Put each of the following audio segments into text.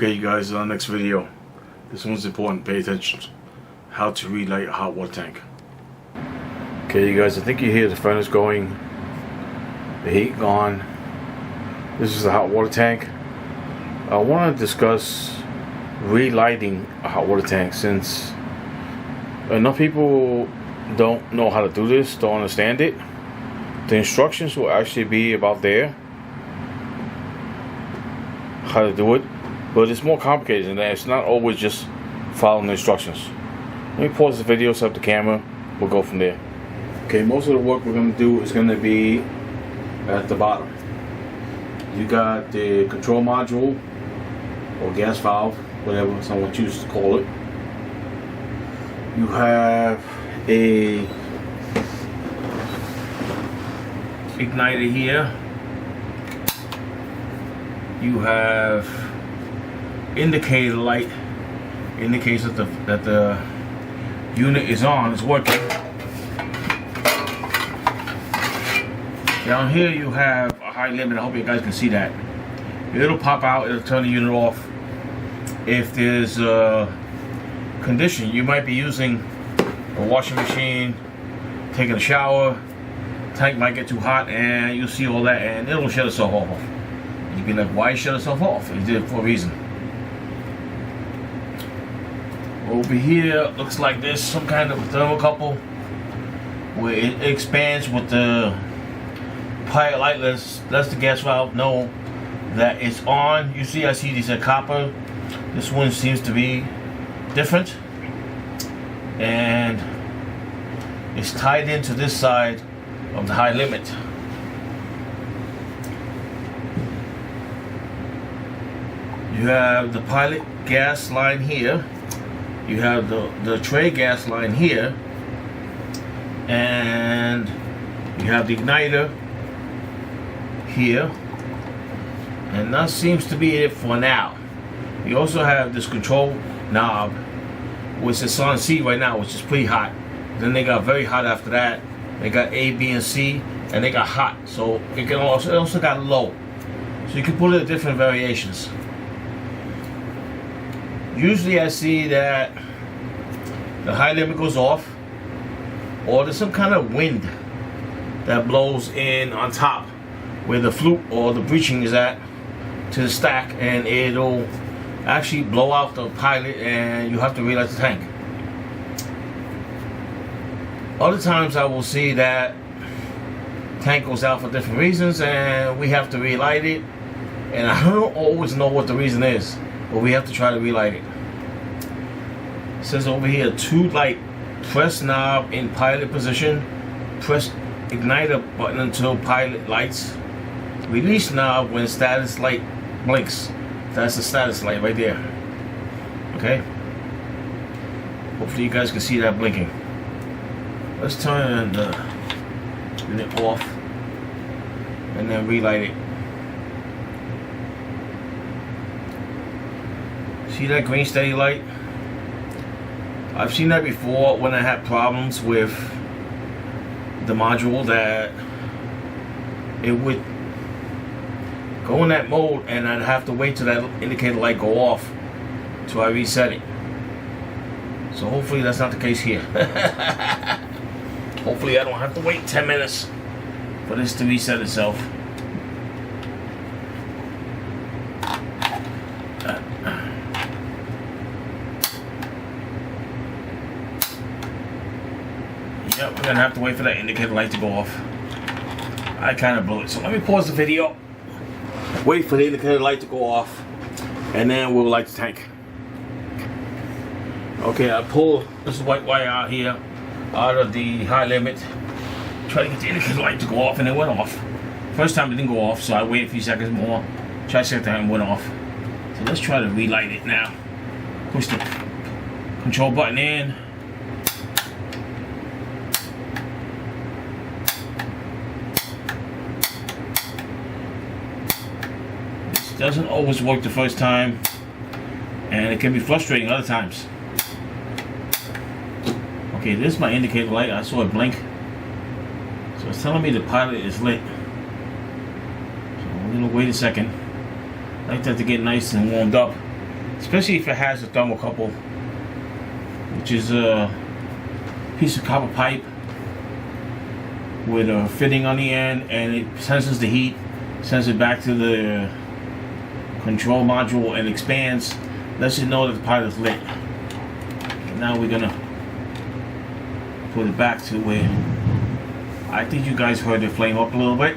Okay, you guys, next video. This one's important. Pay attention. How to relight a hot water tank. Okay, you guys, I think you hear the furnace going, the heat gone. This is the hot water tank. I want to discuss relighting a hot water tank, since enough people don't know how to do this, don't understand it. The instructions will actually be about there, how to do it, but it's more complicated than that. It's not always just following the instructions. Let me pause the video, set up the camera, we'll go from there. Okay, most of the work we're going to do is going to be at the bottom. You got the control module or gas valve, whatever someone chooses to call it. You have a igniter here. You have indicator light, indicates that the unit is on, is working. Down here you have a high limit. I hope you guys can see that. It'll pop out, it'll turn the unit off. If there's a condition, you might be using a washing machine, taking a shower, tank might get too hot, and you'll see all that, and it'll shut itself off. You'd be like, why shut itself off? It did it for a reason. Over here looks like there's some kind of thermocouple where it expands with the pilot light. Lets the gas valve know that it's on. You see, I see these are copper. This one seems to be different, and it's tied into this side of the high limit. You have the pilot gas line here. You have the tray gas line here, and you have the igniter here, and that seems to be it for now. You also have this control knob, which is on C right now, which is pretty hot. Then they got very hot after that. They got A, B, and C, and they got hot. So it also got low. So you can put it at different variations. Usually I see that the high limit goes off, or there's some kind of wind that blows in on top where the flute or the breeching is at to the stack, and it'll actually blow out the pilot and you have to relight the tank. Other times I will see that tank goes out for different reasons and we have to relight it, and I don't always know what the reason is, but we have to try to relight it. It says over here, to light, press knob in pilot position, press igniter button until pilot lights, release knob when status light blinks. That's the status light right there. Okay? Hopefully you guys can see that blinking. Let's turn the unit off and then relight it. See that green steady light? I've seen that before when I had problems with the module, that it would go in that mode and I'd have to wait till that indicator light go off till I reset it. So hopefully that's not the case here. Hopefully I don't have to wait 10 minutes for this to reset itself. Yep, we're gonna have to wait for that indicator light to go off. I kind of blew it, so let me pause the video, wait for the indicator light to go off, and then we'll light the tank. Okay, I pull this white wire out here, out of the high limit, try to get the indicator light to go off, and it went off. First time it didn't go off, so I waited a few seconds more, tried second time, it went off. So let's try to relight it now. Push the control button in. Doesn't always work the first time, and it can be frustrating other times. Okay, this is my indicator light. I saw it blink, so it's telling me the pilot is lit. So I'm gonna wait a second. I like that to get nice and warmed up especially if it has a thermocouple, which is a piece of copper pipe with a fitting on the end, and it senses the heat, sends it back to the control module, and expands, lets you know that the pilot is lit. And now we're gonna put it back to where I think you guys heard it flame up a little bit.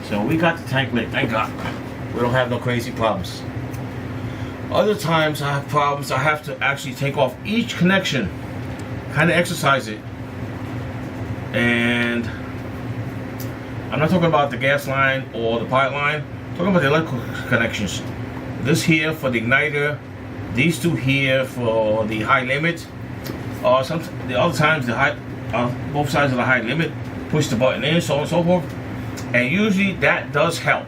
So we got the tank lit, thank God. We don't have no crazy problems. Other times I have problems, I have to actually take off each connection, kind of exercise it. And I'm not talking about the gas line or the pipe line, I'm talking about the electrical connections. This here for the igniter, these two here for the high limit. The other times the high, both sides of the high limit, push the button in, so on and so forth. And usually that does help.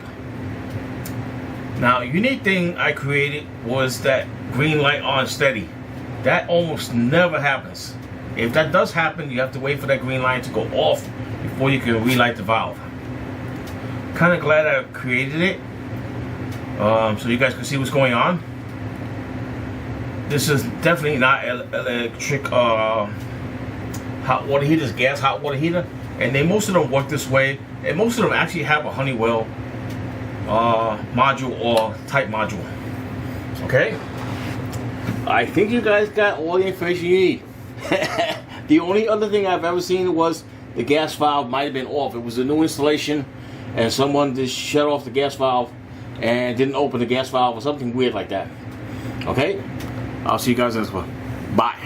Now, a unique thing I created was that green light on steady. That almost never happens. If that does happen, you have to wait for that green light to go off before you can relight the valve. Kind of glad I created it, so you guys can see what's going on. This is definitely not electric hot water heater, it's gas hot water heater, and most of them work this way, and most of them actually have a Honeywell module or type module. Okay, I think you guys got all the information you need. The only other thing I've ever seen was the gas valve might have been off. It was a new installation and someone just shut off the gas valve and didn't open the gas valve or something weird like that. Okay, I'll see you guys next one. Bye.